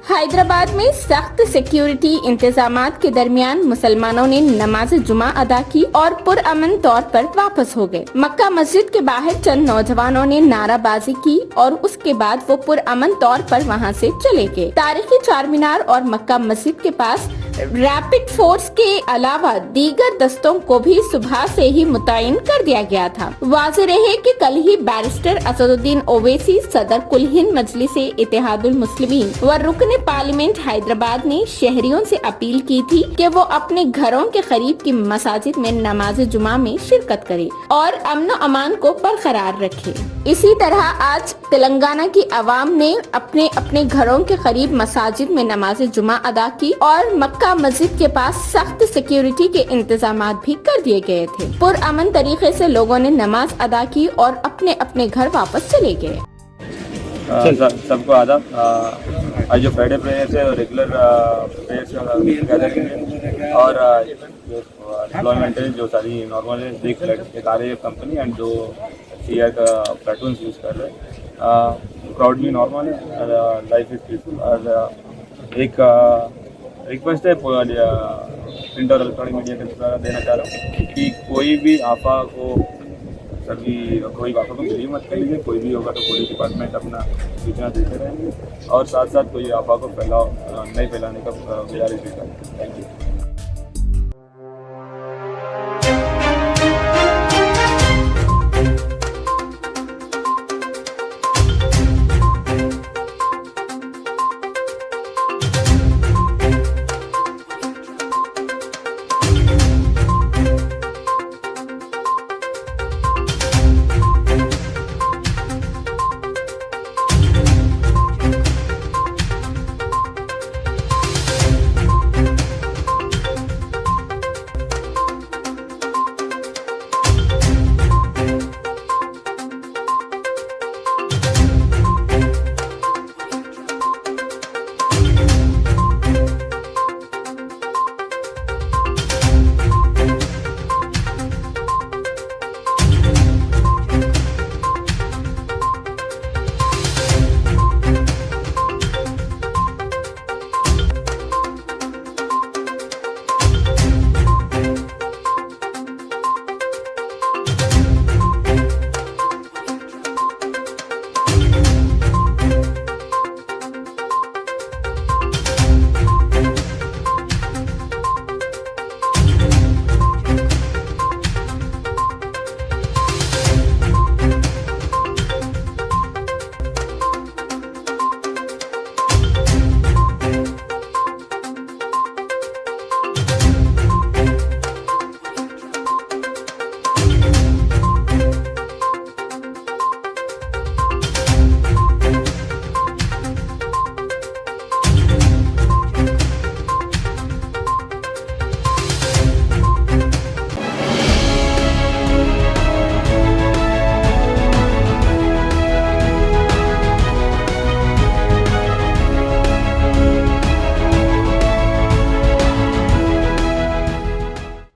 हैदराबाद में सख्त सिक्योरिटी इंतजामात के दरमियान मुसलमानों ने नमाज जुमा अदा की और पुरअमन तौर पर वापस हो गए। मक्का मस्जिद के बाहर चंद नौजवानों ने नाराबाजी की और उसके बाद वो पुरअमन तौर पर वहां से चले गए। तारीखी चार मीनार और मक्का मस्जिद के पास रैपिड फोर्स के अलावा दीगर दस्तों को भी सुबह से ही मुतयन कर दिया गया था। वाज़ेह रहे कि कल ही बैरिस्टर असदुद्दीन ओवैसी, सदर कुल हिंद मजलिस-ए इत्तेहादुल मुस्लिमीन व रुकन पार्लियामेंट हैदराबाद ने शहरियों से अपील की थी कि वो अपने घरों के करीब की मसाजिद में नमाज जुमा में शिरकत करें और अमन व अमान को बरकरार रखें। इसी तरह आज तेलंगाना की आवाम ने अपने अपने घरों के करीब मसाजिद में नमाज जुमा अदा की और मक्का मस्जिद के पास सख्त सिक्योरिटी के इंतजाम भी कर दिए गए थे। पुरअमन तरीके से लोगों ने नमाज अदा की और अपने अपने घर वापस चले गए। सबको आदाब। आज जो फ्राइडे प्रेयर्स है रेगुलर प्रेयर्स गैदरिंग है और डिप्लॉयमेंट है जो सारी नॉर्मल है। एक आ रही है कंपनी एंड जो सीआर का प्लेटून्स यूज़ कर रहे हैं। क्राउड भी नॉर्मल है, लाइफ इज पीसफुल। और एक रिक्वेस्ट है प्रिंट और इलेक्ट्रॉनिक मीडिया के द्वारा देना चाह रहा हूँ कि कोई भी आफा को बिलीव मत कर लीजिए। कोई भी होगा तो पुलिस डिपार्टमेंट अपना सूचना देते रहेंगे और साथ साथ कोई आफा को नहीं फैलाने का गुजारिश भी करें। Thank you.